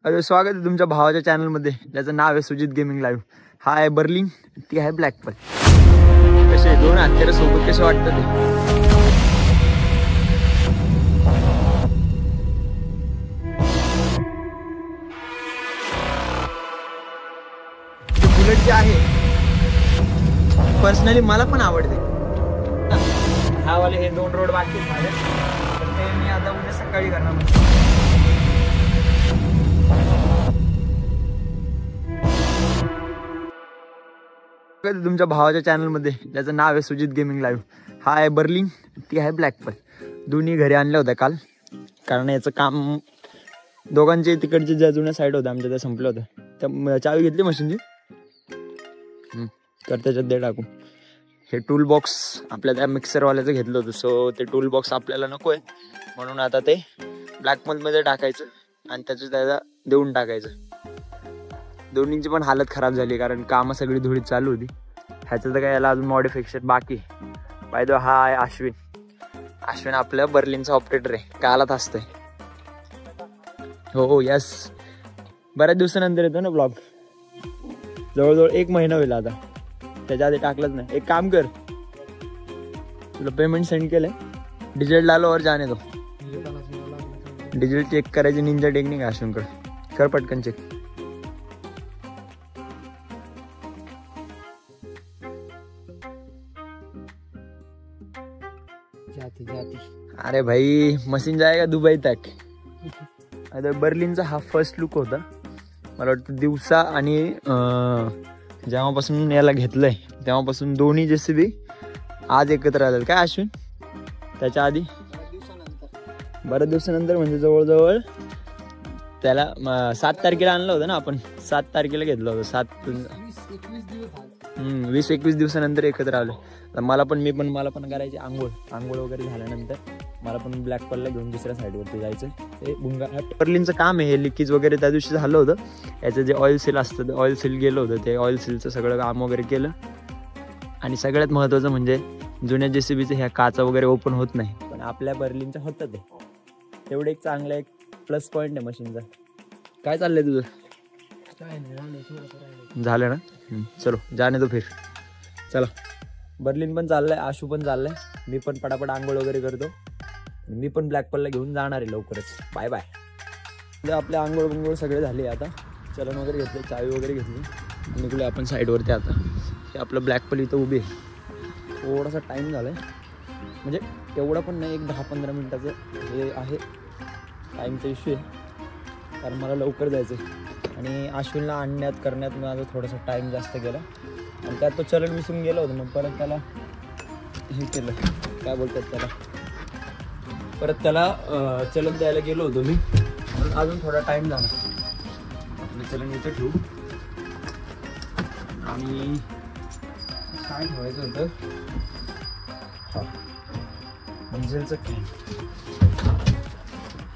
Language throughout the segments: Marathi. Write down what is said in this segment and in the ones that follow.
अरे स्वागत आहे तुमच्या भावाच्या चॅनल मध्ये, ज्याचं नाव आहे सुजित गेमिंग लाईव्ह. हा आहे बर्लिन, ती आहे ब्लॅकपल. कसे दोन हत्यारे सोबत कसे वाटतं ते बुलेट जे आहे पर्सनली मला पण आवडते. हा वाले हे दोन रोड बाकी आहेत माझे, तर ते मी आता उद्या सकाळी करणार. तुमच्या भावाच्या चॅनल मध्ये, ज्याचं नाव आहे सुजित गेमिंग लाईव्ह. हा आहे बर्लिन, ती आहे ब्लॅकपल. दोन्ही घरी आणल्या होत्या काल, कारण याचं काम दोघांचे तिकडचे ज्या जुन्या साईड होत्या आमच्या त्या संपलं होतं. त्या चावी घेतली मशीनची, तर त्याच्यात दे टाकू. हे टूल बॉक्स आपल्या त्या मिक्सरवाल्याचं घेतलं होतं, सो ते टूल बॉक्स आपल्याला नको आहे, म्हणून आता ते ब्लॅकपलमध्ये टाकायचं आणि त्याला देऊन टाकायचं. दोन्हींची पण हालत खराब झाली, कारण कामं सगळी धुळीत चालू होती. ह्याचं तर काय याला अजून मॉडिफिकेशन बाकी. बाय द हा आहे अश्विन. अश्विन आपलं बर्लिनचा ऑपरेटर आहे, कालात असतंय. हो यस, बऱ्याच दिवसानंतर येतो ना ब्लॉग. जवळजवळ 1 महिना होईल आता, त्याच्या आधी टाकलंच नाही. एक काम कर, तुला पेमेंट सेंड केलंय, डिजिटल डालो और जाने दो. डिजिटल चेक करायची निंजा टेक्निक अश्विनकडे, कर पटकन चेक. जाती. अरे भाई मशीन जाएगा दुबई तक. आता बर्लिनचा हा फर्स्ट लुक होता. मला वाटतं दिवसा आणि जेव्हापासून याला घेतलंय तेव्हापासून दोन्ही JCB आज एकत्र आलेलं. काय अश्विन? त्याच्या आधी बऱ्याच दिवसानंतर, म्हणजे जवळजवळ त्याला 7 तारखेला आणलं होतं ना आपण. 7 तारखेला घेतलं होतं. 20-21 दिवसानंतर एकत्र आलो. मला पण करायची आंघोळ वगैरे झाल्यानंतर मला पण ब्लॅकपलला घेऊन दुसऱ्या साईडवरती जायचं. हे बर्लिनचं काम आहे. हे लिकेज वगैरे त्या दिवशी झालं होतं. याचं जे ऑइल सील असतं ते ऑइल सील गेलं होतं. ते ऑइल सीलचं सगळं काम वगैरे केलं. आणि सगळ्यात महत्त्वाचं म्हणजे जुन्या JCBचं ह्या काचा वगैरे ओपन होत नाही, पण आपल्या बर्लिनचं होतं ते. तेवढं एक चांगलं एक प्लस पॉईंट आहे मशीनचा. काय चाललंय तुझं? काय नाही, झालं ना. चलो जाने दो फिर. चला, बर्लिन पण चाललंय, आशू पण चाललंय. मी पण पटापट आंघोळ वगैरे करतो. मी पण ब्लॅकपलला घेऊन जाणार आहे लवकरच. Bye bye. आपले आंघोळ सगळे झाले. आता चलन वगैरे घेतले, चावी वगैरे घेतली, निघूया आपण साईडवरती. आता हे आपलं ब्लॅकपल इथं उभी आहे. थोडासा टाईम झाला आहे, म्हणजे तेवढा पण नाही, एक 10-15 मिनटाचं हे आहे. टाईमचा इश्यू आहे, कारण मला लवकर जायचं आहे. आणि अश्विनला आणण्यात करण्यात माझा थोडासा टाईम जास्त गेला. आणि त्यात तो चलन विसरून गेला होता. मग परत त्याला हे केलं, काय बोलतात त्याला, परत त्याला चलन द्यायला गेलो होतो मी, म्हणून अजून थोडा टाईम झाला. आपलं चलन इथं ठेवू. आणि काय ठेवायचं होतं, हा डिझेलचं कॅन.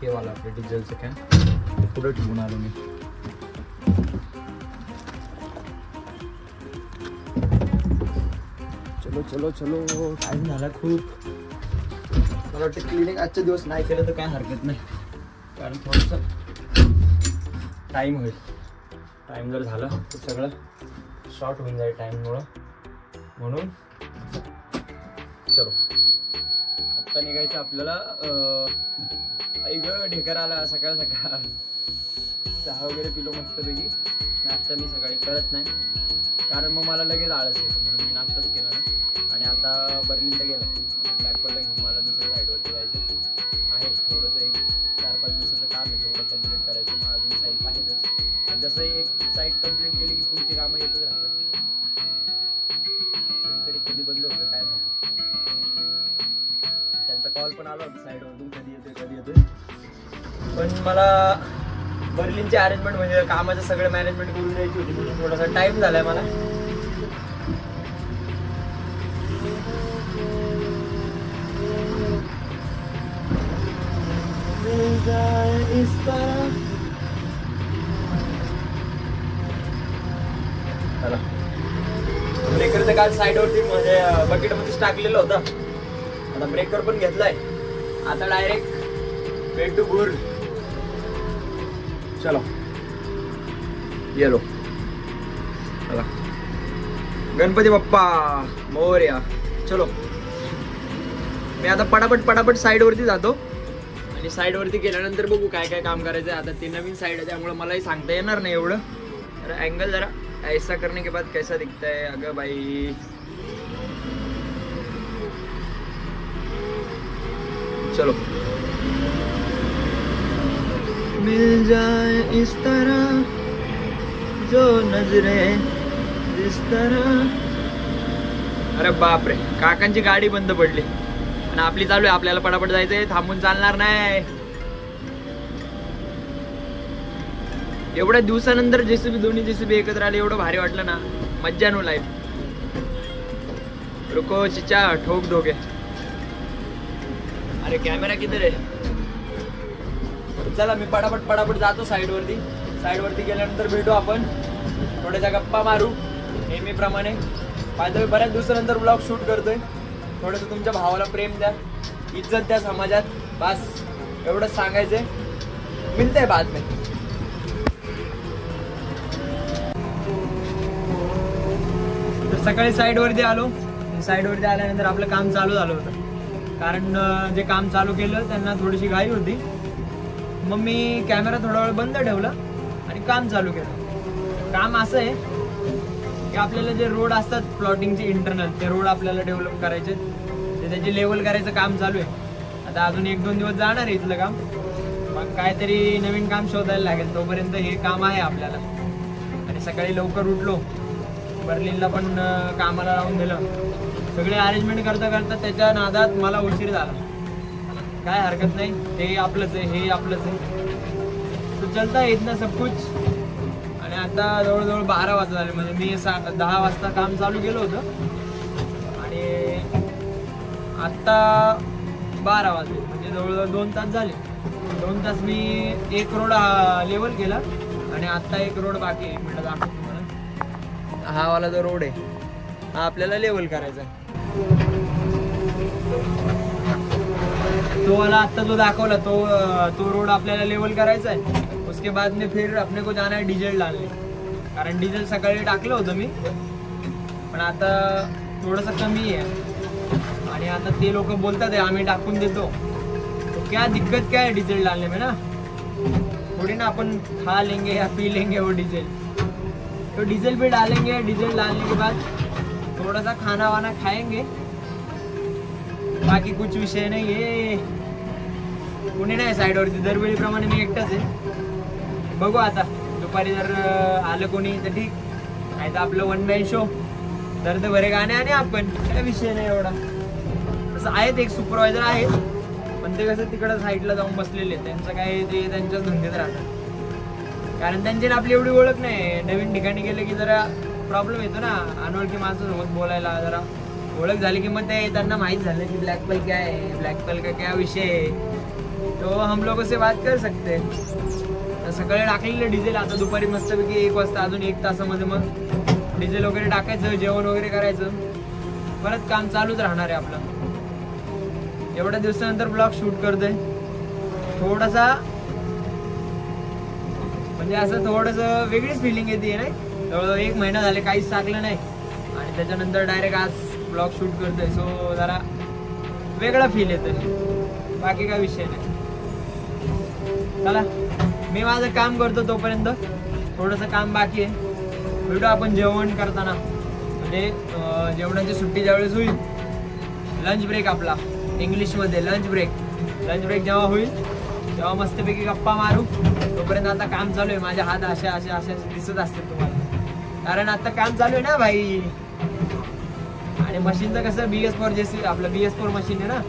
हे वाला आपलं डिझेलचं कॅन पुढं ठेवून आलो मी. चलो टाइम झाला खूप. मला वाटतं क्लिनिक आजचे दिवस नाही केलं तर काय हरकत नाही, कारण थोडंसं टाईम होईल. टाईम जर झाला तर सगळं शॉर्ट होऊन जाईल टाईममुळं. म्हणून चलो आत्ता निघायचं आपल्याला. आई ग ढेकर आला सकाळ चहा वगैरे पिलो मस्तपैकी. नाश्ता मी सकाळी करत नाही, कारण मग मला लगेच आळस येतो, म्हणून मी नाश्ताच केला नाही. आणि आता बर्लिनला गेला, ब्लॅकपलला घेऊन मला दुसऱ्या साईडवरती जायचं आहे. थोडंसं एक 4-5 दिवसाचं काम आहे, तेवढं कम्प्लीट करायचं. मग अजून साईट आहेतच, आणि जसं एक साईट कम्प्लीट केली की पुढची कामं येतच राहतात. सेन्सरी कधी बंद होतं काय माहिती. त्यांचा कॉल पण आला होता साईडवरून, कधी येतोय. पण मला बर्लिनची अरेंजमेंट म्हणजे कामाचं सगळं मॅनेजमेंट करून द्यायची होती, म्हणून थोडासा टाईम झालाय मला. ब्रेकर तर काल साईडवरती म्हणजे बकेटमध्येच टाकलेलं होतं. आता ब्रेकर पण घेतलाय. आता डायरेक्ट बेड टू गुड. चलो येलो चला गणपती बाप्पा मोरया. चलो मी आता पटापट साईड वरती जातो आणि साईड वरती गेल्यानंतर बघू काय काय काम करायचं आहे. आता ती नवीन साईड आहे त्यामुळे मलाही सांगता येणार नाही एवढं. तर अँगल जरा ऐसा करने के बाद कैसा दिखता है. अगं बाई चलो मिल जाए इस तरह जो नजरें इस तरह. अरे बाप रे काकांची गाडी बंद पडली आणि आपली चालू आहे. आपल्याला पटापट जायचंय थांबून चालणार नाही. एवढ्या दिवसानंतर जेसीबी दोन्ही जेसीबी एकत्र आले एवढं भारी वाटलं ना. मज्जा नो लाईफ. रुको चिचा ठोक दोगे. अरे कॅमेरा किधर आहे. चला मी पटापट जातो साईड वरती गेल्यानंतर भेटू आपण. थोड्याशा गप्पा मारू नेहमीप्रमाणे. पाहिजे बऱ्याच दिवसानंतर ब्लॉग शूट करतोय. थोडंसं तुमच्या भावाला प्रेम द्या इज्जत द्या समाजात. बस एवढंच सांगायचंय. मिळतंय बाद में. तर सकाळी साईड वरती आलो. साईड वरती आल्यानंतर आपलं काम चालू झालं होतं. कारण जे काम चालू केलं त्यांना थोडीशी घाई होती. मग मी कॅमेरा थोडा वेळ बंद ठेवला आणि काम चालू केलं. काम असं आहे की आपल्याला जे रोड असतात प्लॉटिंगचे इंटरनल ते रोड आपल्याला डेव्हलप करायचे. ते त्याची लेवल करायचं काम चालू आहे. आता अजून 1-2 दिवस जाणार आहे इथलं काम. मग काहीतरी नवीन काम शोधायला लागेल. तोपर्यंत हे काम आहे आपल्याला. आणि सकाळी लवकर उठलो. बर्लिनला पण कामाला लावून दिलं. सगळे अरेंजमेंट करता त्याच्या नादात मला उशीर झाला. काय हरकत नाही. ते आपलंच आहे हे आपलंच आहे. तो चलता येत ना सब कुछ. आणि आता जवळजवळ 12 वाजता झाले. म्हणजे मी 10 वाजता काम चालू केलं होतं आणि आत्ता 12 वाजले. म्हणजे जवळजवळ 2 तास झाले. 2 तास मी एक रोड लेवल केला आणि आत्ता एक रोड बाकी आहे. म्हटलं दाखवतो तुम्हाला. हा वाला जो रोड आहे हा आपल्याला लेवल करायचा आहे. तो वाला आत्ता जो दाखवला तो रोड आपल्याला लेवल करायचा आहे. उसके बाद में फिर अपने को जाना है डीजल डालने. कारण डीजल सकाळी टाकलं होतं मी पण आता थोडंसं कमी आहे. आणि आता ते लोक बोलतात आहे आम्ही टाकून देतो. तो क्या दिक्कत क्या है डीजल डालने में ना. थोड़ी ना अपन खा लेंगे या पी लेंगे वो डीजल. तो डीजल भी डालेंगे. डीजल डालने के बाद थोड़ा सा खाना वाना खाएंगे. बाकी कुछ विषय नाही आहे. कोणी नाही साईडवरती. दरवेळीप्रमाणे मी एकटाच आहे. बघू आता दुपारी जर आलं कोणी तर ठीक. नाही तर आपलं 1 मॅन शो. दर्द भरे गाणे आणि आपण काय विषय नाही एवढा. तसं आहेत एक सुपरवायझर आहेत पण ते कसं तिकडं साईडला जाऊन बसलेले. त्यांचं काय ते त्यांच्याच धंद्यात राहतात. कारण त्यांची आपली एवढी ओळख नाही. नवीन ठिकाणी गेले की जरा प्रॉब्लेम येतो ना. अनोळखी माणसासोबत बोलायला जरा ओळख झाली की मग ते त्यांना माहीत झालं की ब्लॅक पेल क्या है, ब्लॅक पेल का क्या विषय है. तो हम लोगों से बात कर सकते. सकाळी टाकलेलं डिझेल. आता दुपारी मस्तपैकी 1 वाजता अजून 1 तासामध्ये मग डिझेल वगैरे टाकायचं. जेवण वगैरे करायचं. परत काम चालूच राहणार आहे आपलं. एवढ्या दिवसानंतर ब्लॉग शूट करतोय. थोडासा म्हणजे असं थोडंसं वेगळीच फिलिंग येते नाही. जवळजवळ 1 महिना झाले काहीच टाकलं नाही आणि त्याच्यानंतर डायरेक्ट आज ब्लॉग शूट करतोय. सो जरा वेगळा फील येतोय. बाकी काय विषय नाही. चला मी माझं काम करतो. तोपर्यंत थोडंसं काम बाकी आहे. भेटू आपण जेवण करताना. म्हणजे जेवणाची सुट्टी ज्यावेळेस होईल लंच ब्रेक आपला इंग्लिशमध्ये लंच ब्रेक जेव्हा होईल तेव्हा मस्तपैकी गप्पा मारू. तोपर्यंत आता काम चालू आहे. माझे हात अशा दिसत असतील तुम्हाला. कारण आता काम चालू आहे ना भाई. आणि मशीनचं कसं BS4 जैसे आपलं BS4 मशीन है ना.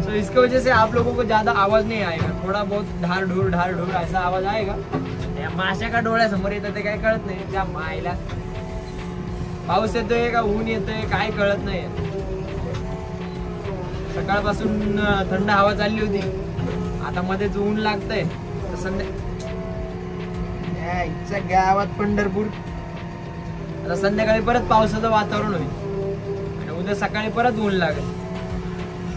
तो इसकी वजह से आप लोगों को ज़्यादा आवाज़ नहीं आएगा. थोड़ा बहुत ढार ढूर ऐसा आवाज़ आएगा. माशा का डोळ्यासमोर येतं ते काय कळत नाही. त्या मायला पाऊस येतोय का ऊन येतोय काय कळत नाही. सकाळपासून थंड हवा चालली होती. आता मध्येच ऊन लागतंय. संध्याकाळी गावात पंढरपूर. आता संध्याकाळी परत पावसाचं वातावरण होईल आणि उद्या सकाळी परत ऊन लागेल.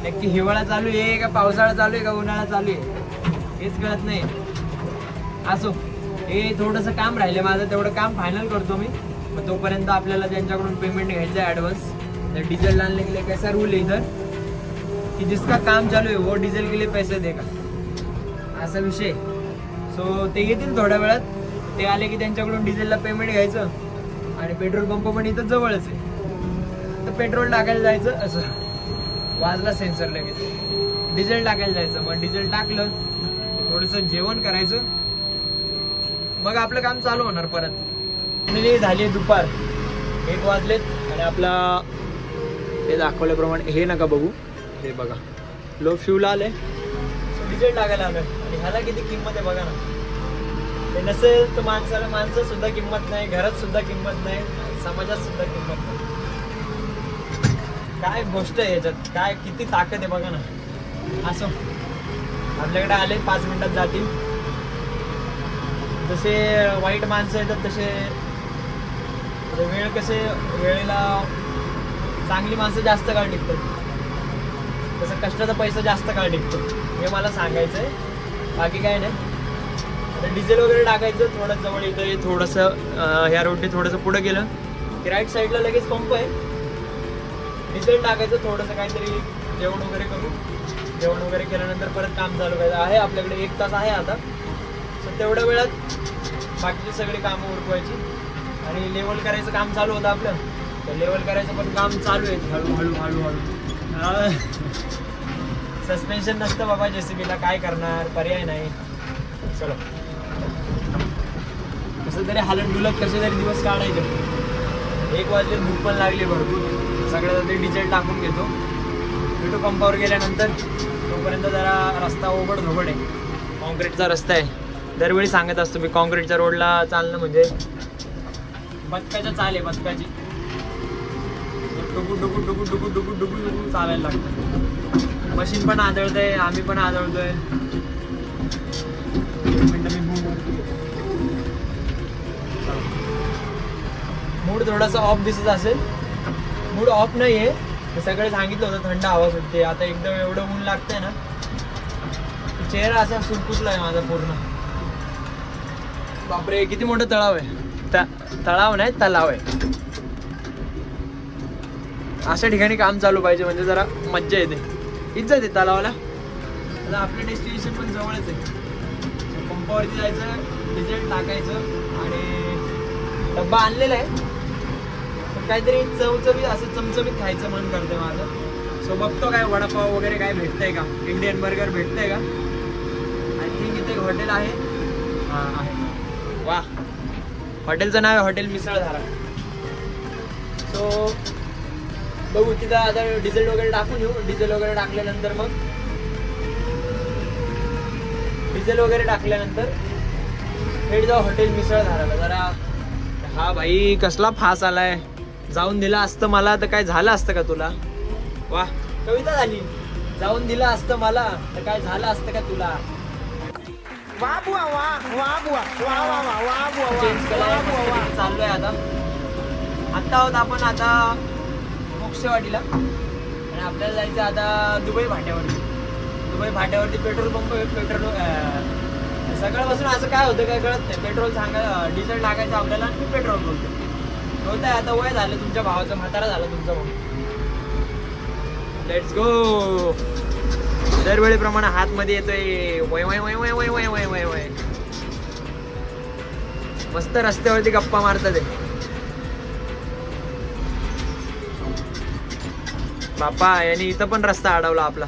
नक्की हिवाळा चालू आहे का पावसाळा चालू आहे का उन्हाळा चालू आहे हेच कळत नाही. असो हे थोडंसं काम राहिलं माझं, तेवढं काम फायनल करतो मी. मग तोपर्यंत आपल्याला त्यांच्याकडून पेमेंट घ्यायचं आहे ॲडव्हान्स. तर डिझेल डालने के लिए कैसा रूल है इधर की जिसका काम चालू है वो डिझेल के लिए पैसे देगा, असा विषय. सो ते येतील थोड्या वेळात. ते आले की त्यांच्याकडून डिझेलला पेमेंट घ्यायचं. आणि पेट्रोल पंप पण इथं जवळच आहे, तर पेट्रोल टाकायला जायचं. असं वाजला सेन्सर लगेच, डिझेल टाकायला जायचं. मग डिझेल टाकलं, थोडंसं जेवण करायचं, मग आपलं काम चालू होणार परत. झाली दुपार 1 वाजलेत आणि आपला हे दाखवल्याप्रमाणे हे नका बघू, हे बघा लो फ्यूल आले, डिझेल टाकायला आलं. आणि ह्याला किती किंमत आहे बघा ना. ते नसेल तर माणसं सुद्धा किंमत नाही, घरात सुद्धा किंमत नाही, समाजात सुद्धा किंमत नाही. काय गोष्ट आहे याच्यात, काय किती ताकद आहे बघा ना. असं आपल्याकडे आले 5 मिनिटात जातील. जसे वाईट माणसं येतात तसे वेळ, कसे वेळेला चांगली माणसं जास्त काळ टिकतात, तसं कष्टाचा पैसा जास्त काळ टिकतो, हे मला सांगायचं आहे. बाकी काय नाही. आता डिझेल वगैरे टाकायचं. थोडं जवळ इथं थोडंसं ह्या रोडने थोडंसं पुढं गेलं की राईट साईडला लगेच पंप आहे. डिझेल टाकायचं, थोडंसं काहीतरी जेवण वगैरे करू. जेवण वगैरे केल्यानंतर परत काम चालू करायचं आहे. आपल्याकडे 1 तास आहे आता. सो तेवढ्या वेळात बाकीची सगळी कामं उरकवायची आणि लेवल करायचं काम चालू होतं आपलं. तर लेवल करायचं पण काम चालू आहे हळूहळू. सस्पेन्शन नसतं बाबा JCBला, काय करणार, पर्याय नाही. चलो कसं तरी हालत डुलत कसे तरी दिवस काढायचे. 1 वाजले, भूक पण लागली भरपूर. सगळ्यात ते डिझेल टाकून घेतो. पेट्रोल पंपावर गेल्यानंतर तोपर्यंत जरा रस्ता ओबड धोबड आहे, कॉन्क्रीटचा रस्ता आहे. दरवेळी सांगत असतो मी, कॉन्क्रीटच्या रोडला चालणं म्हणजे बदकाच्या चाल आहे, बदकाची. डुगू डुगू डुगू डुगू डुगू डुगू डुगू चालायला लागतं. मशीन पण आदळतंय, आम्ही पण आदळतोय. मूड थोडासा ऑफ दिसत असेल. मूड ऑफ नाही आहे, सगळे सांगितलं होतं थंड हवा सुटते. आता एकदम एवढं ऊन लागतंय ना, चेहरा असा सुटकुटलाय माझा पूर्ण. बापरे, किती मोठं तळाव आहे. तळाव नाही, तलाव आहे. अशा ठिकाणी काम चालू पाहिजे, म्हणजे जरा मज्जा येते, इज्जत आहे तलावाला. आता आपलं डेस्टिनेशन पण जवळच आहे. पंपावरती जायचं, डिझेल टाकायचं आणि डब्बा आणलेला आहे. काहीतरी चवचवीत असं चमचमीत खायचं मन करतंय माझं. सो बघतो काय वडापाव वगैरे काय भेटतंय का, इंडियन बर्गर भेटतंय का. आय थिंक इथे हॉटेल आहे. हां आहे. वा, हॉटेलचं नाव आहे हॉटेल मिसळधारा. सो बघू तिथं. आता डिझेल वगैरे टाकून येऊ. डिझेल वगैरे टाकल्यानंतर मग थेट जाऊ हॉटेल मिसळधाराला. जरा हा भाई कसला फास आलाय. जाऊन दिला असतं मला तर काय झालं असतं का तुला. वा, कविता झाली. जाऊन दिला असतं मला तर काय झालं असतं का तुला. चेंज चाललोय आता. आहोत आपण आता मोक्षवाडीला आणि आपल्याला जायचं आता दुबई भाट्यावरती. पेट्रोल पंप, पेट्रोल सकाळपासून असं काय होतं काय कळत नाही. पेट्रोल डिझेल टाकायचं आपल्याला आणि पेट्रोल बोलतो. होत आहे आता, वय झालं तुमच्या भावाचं, म्हातारा झालं तुमचा भाऊ. Let's go. दरवेळेप्रमाणे हातमध्ये येतोय वय वय वय वय वय वय वय वय वय. मस्त रस्त्यावरती गप्पा मारतात ते बापा. यांनी इथं पण रस्ता अडवला आपला.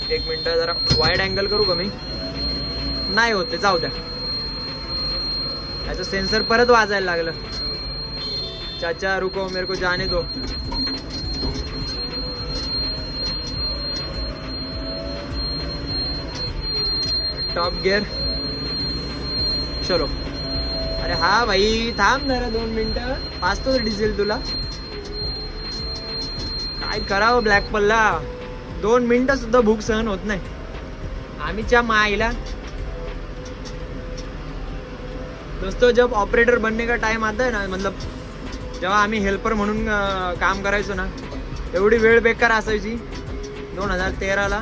1 मिनिट, जरा वाईड अँगल करू का मी. नाही होते, जाऊ द्या. याचं सेन्सर परत वाजायला लागलं. चाचा रुको, मेरे को जाने दो. Top gear. चलो. अरे हा भाई थांब जरा 2 मिनिटं. पाचतो डिझेल तुला. काय करावं ब्लॅक पल्ला. 2 मिनिटं सुद्धा भूक सहन होत नाही. आम्हीच्या माईला. दोस्तों, जब ऑपरेटर बनने का टाइम आता है ना, मतलब जेव्हा आम्ही हेल्पर म्हणून काम करायचो ना, एवढी वेळ बेकार असायची 2013ला.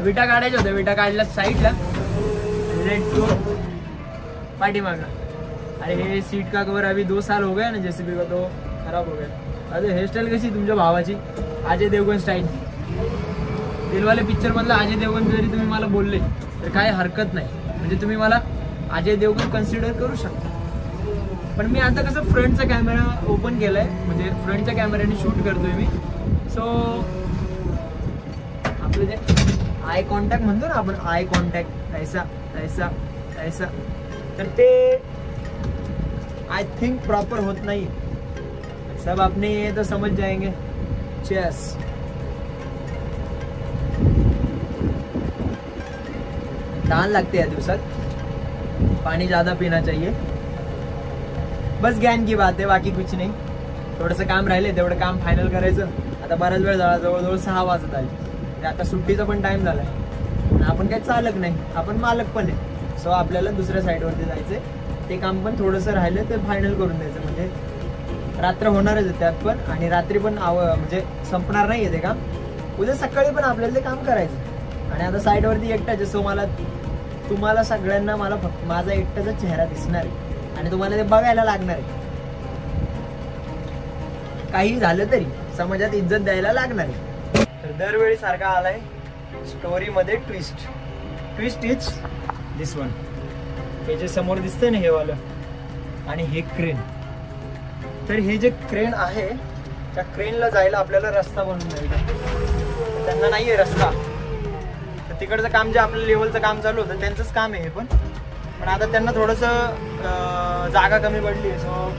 विटा काढायच्या होत्या, विटा काढल्या साईडला, लेट्स गो पाठीमागं। अरे हे सीट का कवर अभी 2 साल हो गया ना जेसीबी का, तो खराब हो गया। अरे हेअरस्टाईल कशी तुमच्या भावाची, अजय देवगण स्टाईल, दिलवाले पिक्चर मधला अजय देवगण जरी तुम्ही मला बोलले तर काय हरकत नाही, म्हणजे तुम्ही मला अजय देवगण कन्सिडर करू शकता। पण मी आता कसं फ्रंटचा कॅमेरा ओपन केलाय, म्हणजे फ्रंटच्या कॅमेऱ्याने शूट करतोय मी, सो आपलं जे आय कॉन्टॅक्ट म्हणतो ना आपण, आय कॉन्टॅक्ट ऐसा ऐसा ऐसा, तर ते आय थिंक प्रॉपर होत नाही। सब अपने ये तो समझ जाएंगे। चेस तहान लगते हैं दिवसात, पानी ज्यादा पीना चाहिए, बस ज्ञान की बात है, बाकी कुछ नाही। थोडंसं काम राहिले तेवढं काम फायनल करायचं। आता बराच वेळ झाला, जवळजवळ 6 वाजत आले, आता सुट्टीचा पण टाइम झालाय, आपण काही चालक नाही, आपण मालक पण आहे। सो आपल्याला दुसऱ्या साईडवरती जायचंय, ते काम पण थोडंसं राहिलं ते फायनल करून द्यायचं, म्हणजे रात्र होणारच आहे त्यात पण, आणि रात्री पण म्हणजे संपणार नाही आहे ते काम, उद्या सकाळी पण आपल्याला ते काम करायचं। आणि आता साईडवरती एकटाच आहे, सो मला तुम्हाला सगळ्यांना मला फक्त माझा एकटाचा चेहरा दिसणार आहे, आणि तुम्हाला ते बघायला लागणार आहे। काही झालं तरी समाजात इज्जत द्यायला लागणार आहे। तर दरवेळी सारखा आलाय स्टोरी मध्ये twist, twist is this one, हे जे समोर दिसतंय ना हे वालं, आणि हे क्रेन। तर हे जे क्रेन आहे, त्या क्रेनला जायला आपल्याला रस्ता बनवून द्यायचा, त्यांना नाहीये रस्ता, तर तिकडचं काम जे आपलं लेवलचं काम चालू होतं त्यांचंच काम आहे हे पण आता त्यांना थोडंसं जागा कमी पडली आहे, सो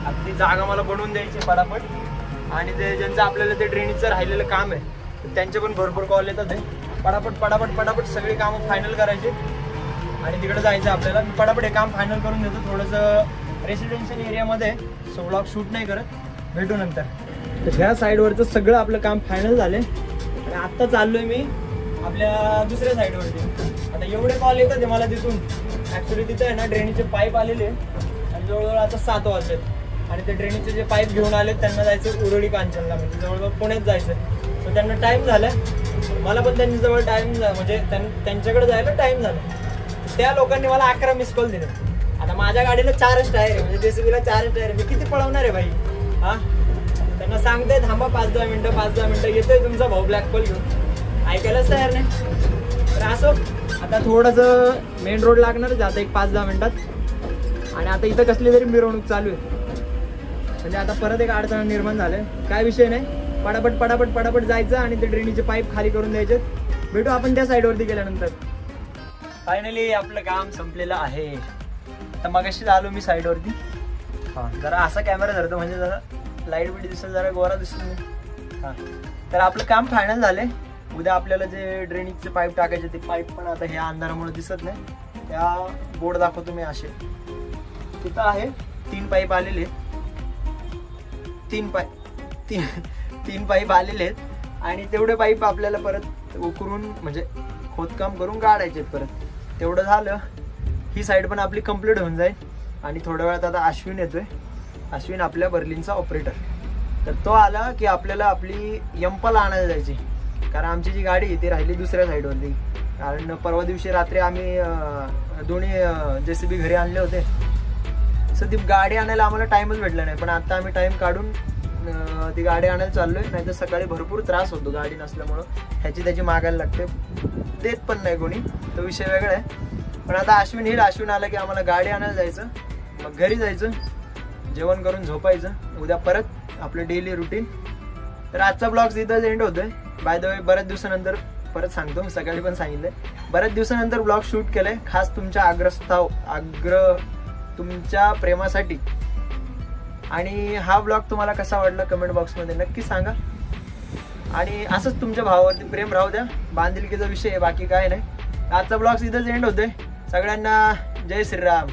आपली जागा मला बनवून द्यायची पटापट। आणि ते ज्यांचं आपल्याला ते ड्रेनेजचं राहिलेलं काम आहे, तर त्यांचे पण भरपूर कॉल येतात, ते पटापट पटापट पटापट सगळी कामं फायनल करायची आणि तिकडे जायचं आपल्याला। मी पटापट हे काम फायनल करून देतो, थोडंसं रेसिडेन्शियल एरियामध्ये, सो व्लॉग शूट नाही करत, भेटू नंतर। तर ह्या साईडवरचं सगळं आपलं काम फायनल झालंय, आणि आत्ता चाललोय मी आपल्या दुसऱ्या साईडवरती। आता एवढे कॉल येतात मला तिथून, ॲक्च्युली तिथे आहे ना ड्रेनेजचे पाईप आलेले, आणि जवळजवळ आता 7 वाजलेत, आणि ते ड्रेनेजचे जे पाईप घेऊन आले त्यांना जायचं उरुळी कांचनला, म्हणजे जवळजवळ पुण्यात जायचं, सो त्यांना टाईम झाला, मला पण त्यांच्याजवळ टाईम, म्हणजे त्यांच्याकडे जायला टाईम झाला। त्या लोकांनी मला 11 मिस कॉल दिले। आता माझ्या गाडीला 4च टायर आहे, म्हणजे जेसीबीला 4च टायर आहे, मी किती पळवणार आहे भाई? हा, त्यांना सांगते थांबा 5-10 मिनिटं, 5-10 मिनिटं, येतोय तुमचा भाऊ ब्लॅक कॉल घेऊन, ऐकायलाच तयार नाही। तर असो, आता थोडंसं मेन रोड लागणारच आता एक 5-10 मिनिटात, आणि आता इथं कसली तरी मिरवणूक चालू आहे, म्हणजे आता परत एक अडचण निर्माण झालंय। काय विषय नाही, पटापट पटापट पटापट जायचं आणि ते ड्रेनेजचे पाईप खाली करून द्यायचे। भेटू आपण त्या साईडवरती गेल्यानंतर। फायनली आपलं काम संपलेलं आहे। आता मगाशी आलो मी साईडवरती, हां जरा असा कॅमेरा धरतो म्हणजे जरा लाईट बिट दिसेल, जरा गोरा दिसेल मी। हां, तर आपलं काम फायनल झालंय। उद्या आपल्याला जे ड्रेनेजचे पाईप टाकायचे ते पाईप पण आता ह्या अंधारामुळे दिसत नाही, त्या बोर्ड दाखवतो मी, असे तिथं आहे 3 पाईप आलेले, 3 पाईप आलेले आहेत, आणि तेवढे पाईप आपल्याला परत उकरून म्हणजे खोदकाम करून काढायचे परत। तेवढं झालं ही साईड पण आपली कंप्लीट होऊन जाईल, आणि थोड्या वेळात आता अश्विन येतोय, अश्विन आपल्या बर्लिनचा ऑपरेटर। तर तो आला की आपल्याला आपली यंपाला आणायला जायची, कारण आमची जी गाडी ती राहिली दुसऱ्या साईडवरती, कारण परवा दिवशी रात्री आम्ही दोन्ही जेसीबी घरी आणले होते, सो ती गाडी आणायला आम्हाला टाइमच भेटला नाही। पण आता आम्ही टाइम काढून ती गाडी आणायला चाललोय, नाहीतर सकाळी भरपूर त्रास होतो गाडी नसल्यामुळं, ह्याची त्याची मागायला लागते, देत पण नाही कोणी, तो विषय वेगळा आहे। पण आता अश्विन येईल, अश्विन आला की आम्हाला गाडी आणायला जायचं, मग घरी जायचं, जेवण करून झोपायचं, उद्या परत आपलं डेली रुटीन। तर आजचा ब्लॉग इथंच एंड होतोय। बाय द वे, बऱ्याच दिवसानंतर परत सांगतो, मी सकाळी पण सांगितलंय, बऱ्याच दिवसानंतर ब्लॉग शूट केलंय, खास तुमच्या तुमच्या प्रेमासाठी। आणि हा ब्लॉग तुम्हाला कसा वाटला कमेंट बॉक्समध्ये नक्की सांगा, आणि असंच तुमच्या भावावरती प्रेम राहू द्या, बांधिलकीचा विषय आहे, बाकी काय नाही। आजचा ब्लॉग इथंच एंड होतोय। सगळ्यांना जय श्रीराम।